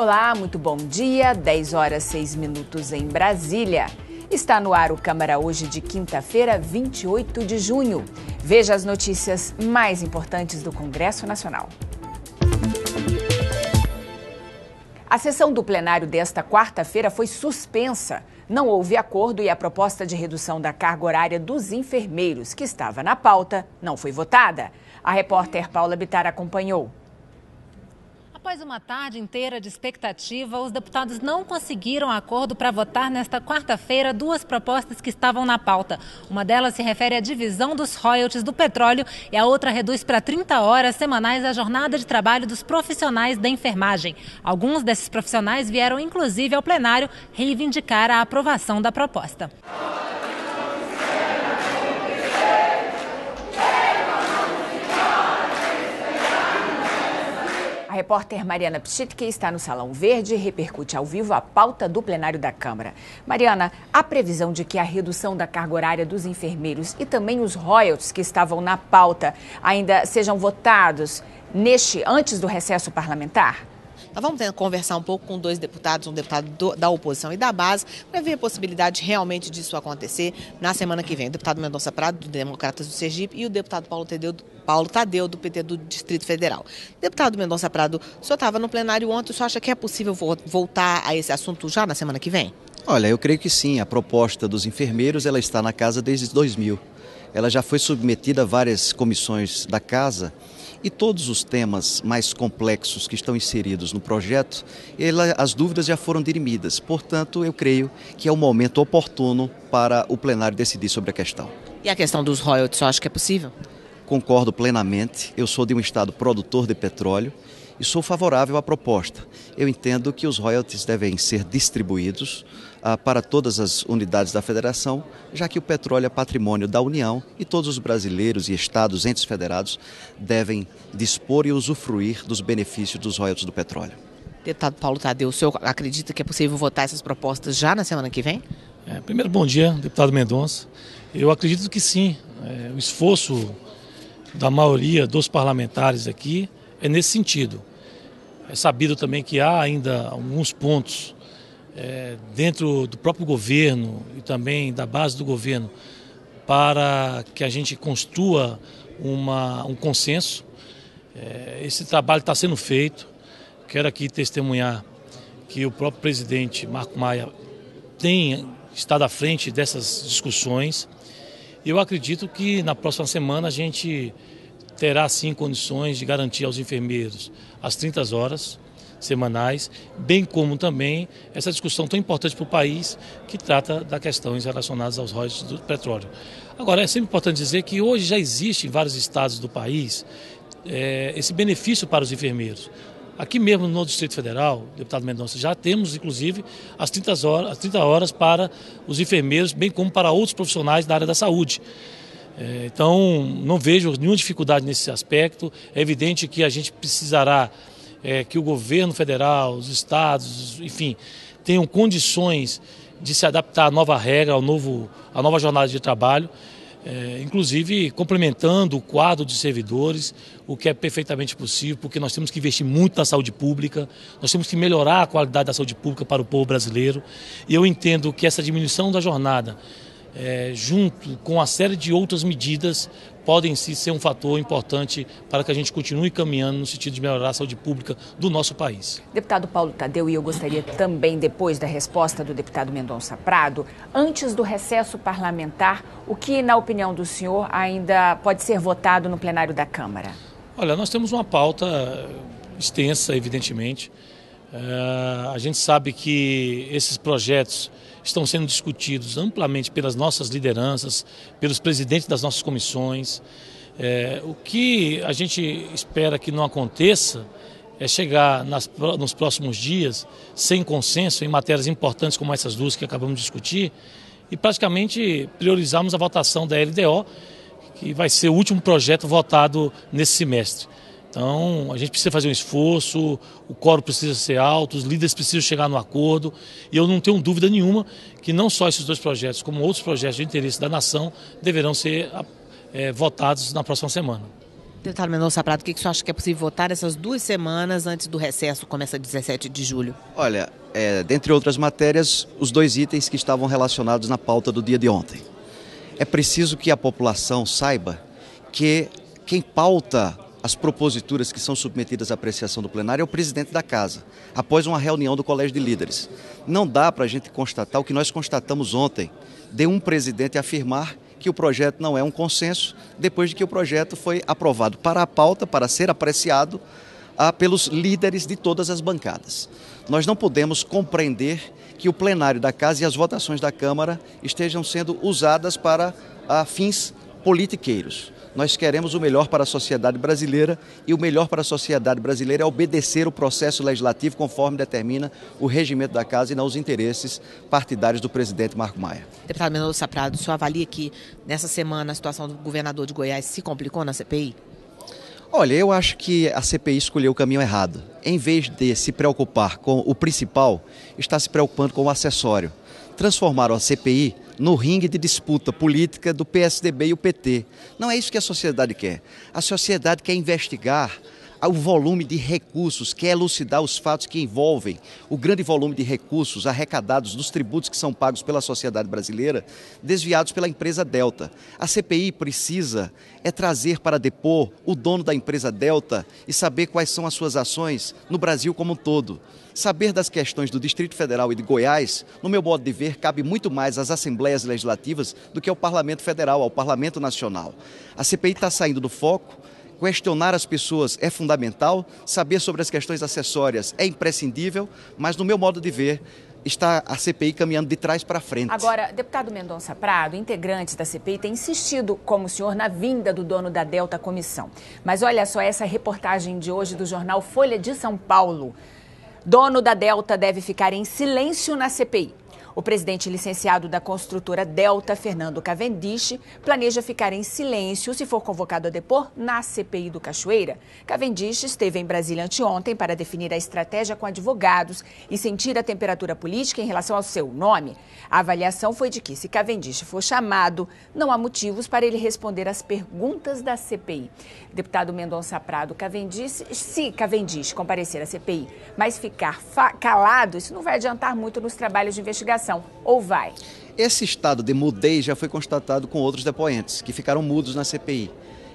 Olá, muito bom dia, 10 horas 6 minutos em Brasília. Está no ar o Câmara hoje de quinta-feira, 28 de junho. Veja as notícias mais importantes do Congresso Nacional. A sessão do plenário desta quarta-feira foi suspensa. Não houve acordo e a proposta de redução da carga horária dos enfermeiros, que estava na pauta, não foi votada. A repórter Paula Bittar acompanhou. Após uma tarde inteira de expectativa, os deputados não conseguiram acordo para votar nesta quarta-feira duas propostas que estavam na pauta. Uma delas se refere à divisão dos royalties do petróleo e a outra reduz para 30 horas semanais a jornada de trabalho dos profissionais da enfermagem. Alguns desses profissionais vieram inclusive ao plenário reivindicar a aprovação da proposta. A repórter Mariana Pschitke está no Salão Verde e repercute ao vivo a pauta do plenário da Câmara. Mariana, a previsão de que a redução da carga horária dos enfermeiros e também os royalties que estavam na pauta ainda sejam votados antes do recesso parlamentar? Nós vamos conversar um pouco com dois deputados, um deputado da oposição e da base, para ver a possibilidade realmente disso acontecer na semana que vem. O deputado Mendonça Prado, do Democratas do Sergipe, e o deputado Paulo Tadeu, do PT do Distrito Federal. Deputado Mendonça Prado, o senhor estava no plenário ontem, o senhor acha que é possível voltar a esse assunto já na semana que vem? Olha, eu creio que sim. A proposta dos enfermeiros ela está na casa desde 2000. Ela já foi submetida a várias comissões da casa e todos os temas mais complexos que estão inseridos no projeto, as dúvidas já foram dirimidas. Portanto, eu creio que é o momento oportuno para o plenário decidir sobre a questão. E a questão dos royalties, o senhor acha que é possível? Concordo plenamente. Eu sou de um estado produtor de petróleo e sou favorável à proposta. Eu entendo que os royalties devem ser distribuídos para todas as unidades da federação, já que o petróleo é patrimônio da União e todos os brasileiros e estados, entes federados, devem dispor e usufruir dos benefícios dos royalties do petróleo. Deputado Paulo Tadeu, o senhor acredita que é possível votar essas propostas já na semana que vem? Primeiro, bom dia, deputado Mendonça. Eu acredito que sim. O esforço da maioria dos parlamentares aqui é nesse sentido. É sabido também que há ainda alguns pontos dentro do próprio governo e também da base do governo para que a gente construa um consenso. Esse trabalho está sendo feito. Quero aqui testemunhar que o próprio presidente Marco Maia tem estado à frente dessas discussões. Eu acredito que na próxima semana a gente terá sim condições de garantir aos enfermeiros as 30 horas semanais, bem como também essa discussão tão importante para o país que trata das questões relacionadas aos royalties do petróleo. Agora, é sempre importante dizer que hoje já existe em vários estados do país esse benefício para os enfermeiros. Aqui mesmo no Distrito Federal, deputado Mendonça, já temos inclusive as 30 horas para os enfermeiros, bem como para outros profissionais da área da saúde. Então, não vejo nenhuma dificuldade nesse aspecto. É evidente que a gente precisará que o governo federal, os estados, enfim, tenham condições de se adaptar à nova regra, à nova jornada de trabalho, inclusive complementando o quadro de servidores, o que é perfeitamente possível, porque nós temos que investir muito na saúde pública, nós temos que melhorar a qualidade da saúde pública para o povo brasileiro, e eu entendo que essa diminuição da jornada, junto com uma série de outras medidas, podem sim ser um fator importante para que a gente continue caminhando no sentido de melhorar a saúde pública do nosso país. Deputado Paulo Tadeu, e eu gostaria também, depois da resposta do deputado Mendonça Prado, antes do recesso parlamentar, o que, na opinião do senhor, ainda pode ser votado no plenário da Câmara? Olha, nós temos uma pauta extensa, evidentemente. A gente sabe que esses projetos estão sendo discutidos amplamente pelas nossas lideranças, pelos presidentes das nossas comissões. O que a gente espera que não aconteça é chegar nos próximos dias sem consenso em matérias importantes como essas duas que acabamos de discutir e praticamente priorizarmos a votação da LDO, que vai ser o último projeto votado nesse semestre. Então, a gente precisa fazer um esforço, o quórum precisa ser alto, os líderes precisam chegar no acordo, e eu não tenho dúvida nenhuma que não só esses dois projetos, como outros projetos de interesse da nação, deverão ser votados na próxima semana. Deputado Mendonça Prado, o que o senhor acha que é possível votar nessas 2 semanas antes do recesso, que começa 17 de julho? Olha, dentre outras matérias, os 2 itens que estavam relacionados na pauta do dia de ontem. É preciso que a população saiba que quem pauta as proposituras que são submetidas à apreciação do plenário é o presidente da casa, após uma reunião do Colégio de Líderes. Não dá para a gente constatar o que nós constatamos ontem, de um presidente afirmar que o projeto não é um consenso, depois de que o projeto foi aprovado para a pauta, para ser apreciado pelos líderes de todas as bancadas. Nós não podemos compreender que o plenário da casa e as votações da Câmara estejam sendo usadas para fins politiqueiros. Nós queremos o melhor para a sociedade brasileira e o melhor para a sociedade brasileira é obedecer o processo legislativo conforme determina o regimento da casa e não os interesses partidários do presidente Marco Maia. Deputado Mendonça Prado, o senhor avalia que nessa semana a situação do governador de Goiás se complicou na CPI? Olha, eu acho que a CPI escolheu o caminho errado. Em vez de se preocupar com o principal, está se preocupando com o acessório. Transformaram a CPI no ringue de disputa política do PSDB e o PT. Não é isso que a sociedade quer. A sociedade quer investigar o volume de recursos, quer elucidar os fatos que envolvem o grande volume de recursos arrecadados dos tributos que são pagos pela sociedade brasileira, desviados pela empresa Delta. A CPI precisa trazer para depor o dono da empresa Delta e saber quais são as suas ações no Brasil como um todo. Saber das questões do Distrito Federal e de Goiás, no meu modo de ver, cabe muito mais às Assembleias Legislativas do que ao Parlamento Federal, ao Parlamento Nacional. A CPI está saindo do foco. Questionar as pessoas é fundamental, saber sobre as questões acessórias é imprescindível, mas no meu modo de ver, está a CPI caminhando de trás para frente. Agora, deputado Mendonça Prado, integrantes da CPI têm insistido, como o senhor, na vinda do dono da Delta à comissão. Mas olha só essa reportagem de hoje do jornal Folha de São Paulo. Dono da Delta deve ficar em silêncio na CPI. O presidente licenciado da construtora Delta, Fernando Cavendish, planeja ficar em silêncio se for convocado a depor na CPI do Cachoeira. Cavendish esteve em Brasília anteontem para definir a estratégia com advogados e sentir a temperatura política em relação ao seu nome. A avaliação foi de que, se Cavendish for chamado, não há motivos para ele responder às perguntas da CPI. Deputado Mendonça Prado, se Cavendish comparecer à CPI, mas ficar calado, isso não vai adiantar muito nos trabalhos de investigação. Ou vai? Esse estado de mudez já foi constatado com outros depoentes, que ficaram mudos na CPI.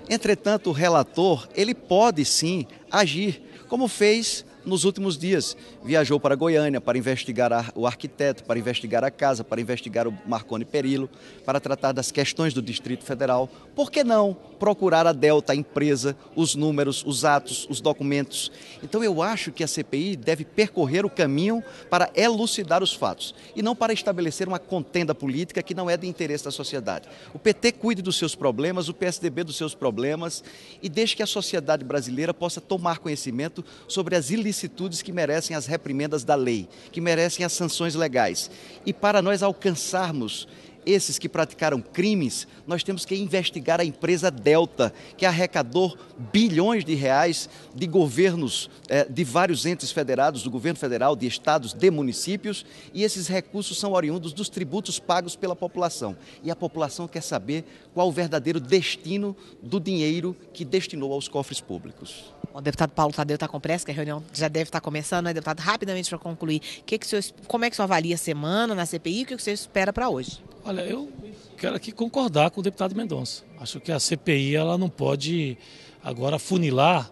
Entretanto, o relator, ele pode sim agir, como fez nos últimos dias. Viajou para Goiânia para investigar o arquiteto, para investigar a casa, para investigar o Marconi Perillo, para tratar das questões do Distrito Federal. Por que não procurar a Delta, a empresa, os números, os atos, os documentos? Então eu acho que a CPI deve percorrer o caminho para elucidar os fatos e não para estabelecer uma contenda política que não é de interesse da sociedade. O PT cuide dos seus problemas, o PSDB dos seus problemas e deixe que a sociedade brasileira possa tomar conhecimento sobre as ilicitudes que merecem as reprimendas da lei, que merecem as sanções legais. E para nós alcançarmos esses que praticaram crimes, nós temos que investigar a empresa Delta, que arrecadou bilhões de reais de governos, de vários entes federados, do governo federal, de estados, de municípios, e esses recursos são oriundos dos tributos pagos pela população. E a população quer saber qual o verdadeiro destino do dinheiro que destinou aos cofres públicos. O deputado Paulo Tadeu está com pressa, que a reunião já deve estar começando, né, deputado? Rapidamente para concluir, como é que o senhor avalia a semana na CPI e o que o senhor espera para hoje? Olha, eu quero aqui concordar com o deputado Mendonça. Acho que a CPI ela não pode agora funilar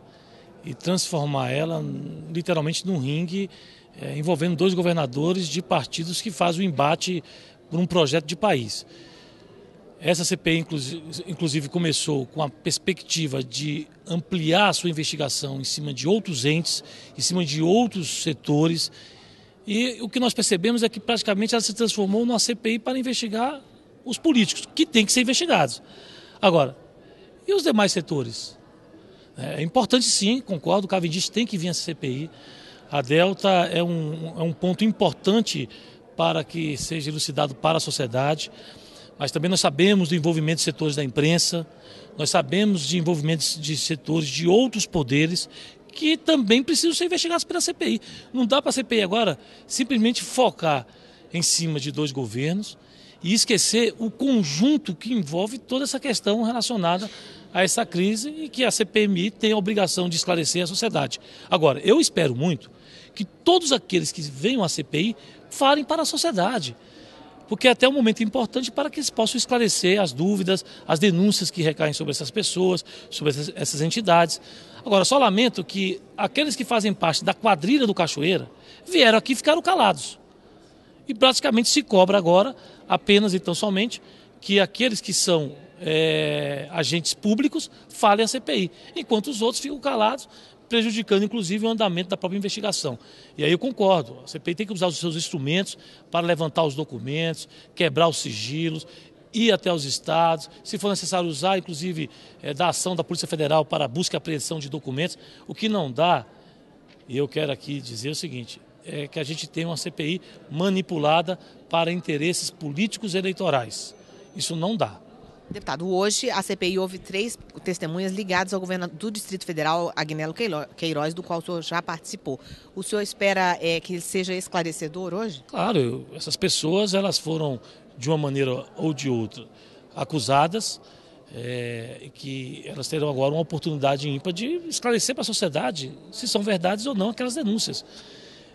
e transformar ela literalmente num ringue envolvendo 2 governadores de partidos que fazem o embate por um projeto de país. Essa CPI, inclusive, começou com a perspectiva de ampliar a sua investigação em cima de outros entes, em cima de outros setores. E o que nós percebemos é que praticamente ela se transformou numa CPI para investigar os políticos, que têm que ser investigados. Agora, e os demais setores? É importante sim, concordo, o Cavendish tem que vir essa CPI. A Delta é um ponto importante para que seja elucidado para a sociedade. Mas também nós sabemos do envolvimento de setores da imprensa, nós sabemos de envolvimentos de setores de outros poderes que também precisam ser investigados pela CPI. Não dá para a CPI agora simplesmente focar em cima de 2 governos e esquecer o conjunto que envolve toda essa questão relacionada a essa crise e que a CPMI tem a obrigação de esclarecer a sociedade. Agora, eu espero muito que todos aqueles que venham à CPI falem para a sociedade, porque é até um momento importante para que eles possam esclarecer as dúvidas, as denúncias que recaem sobre essas pessoas, sobre essas entidades. Agora, só lamento que aqueles que fazem parte da quadrilha do Cachoeira vieram aqui e ficaram calados. E praticamente se cobra agora apenas e tão somente que aqueles que são agentes públicos falem à CPI, enquanto os outros ficam calados, prejudicando inclusive o andamento da própria investigação. E aí eu concordo, a CPI tem que usar os seus instrumentos para levantar os documentos, quebrar os sigilos, ir até os estados, se for necessário usar inclusive da ação da Polícia Federal para busca e apreensão de documentos. O que não dá, e eu quero aqui dizer o seguinte, é que a gente tem uma CPI manipulada para interesses políticos eleitorais. Isso não dá. Deputado, hoje a CPI houve 3 testemunhas ligadas ao governador do Distrito Federal, Agnello Queiroz, do qual o senhor já participou. O senhor espera que ele seja esclarecedor hoje? Claro, essas pessoas elas foram, de uma maneira ou de outra, acusadas, que elas terão agora uma oportunidade ímpar de esclarecer para a sociedade se são verdades ou não aquelas denúncias.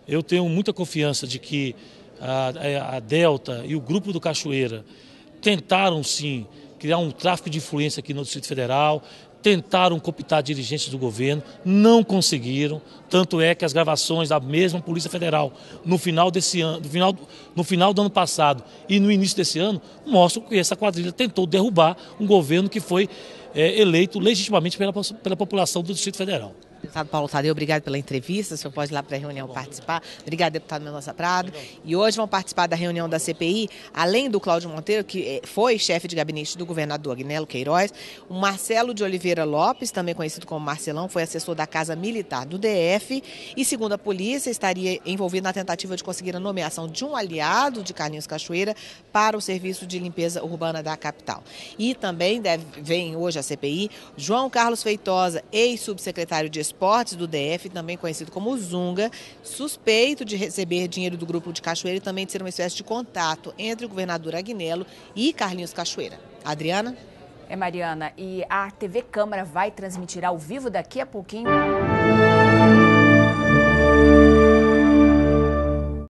Eu tenho muita confiança de que a Delta e o grupo do Cachoeira tentaram sim criar um tráfico de influência aqui no Distrito Federal, tentaram cooptar dirigentes do governo, não conseguiram, tanto é que as gravações da mesma Polícia Federal no final desse ano, no final do ano passado e no início desse ano, mostram que essa quadrilha tentou derrubar um governo que foi eleito legitimamente pela população do Distrito Federal. Deputado Paulo Tadeu, obrigado pela entrevista. O senhor pode ir lá para a reunião participar. Obrigado, deputado Mendonça Prado. E hoje vão participar da reunião da CPI, além do Cláudio Monteiro, que foi chefe de gabinete do governador Agnello Queiroz, o Marcelo de Oliveira Lopes, também conhecido como Marcelão, foi assessor da Casa Militar do DF e, segundo a polícia, estaria envolvido na tentativa de conseguir a nomeação de um aliado de Carlinhos Cachoeira para o serviço de limpeza urbana da capital. E também vem hoje a CPI João Carlos Feitosa, ex-subsecretário de Esportes do DF, também conhecido como Zunga, suspeito de receber dinheiro do grupo de Cachoeira e também de ser uma espécie de contato entre o governador Agnello e Carlinhos Cachoeira. Adriana? Mariana, e a TV Câmara vai transmitir ao vivo daqui a pouquinho.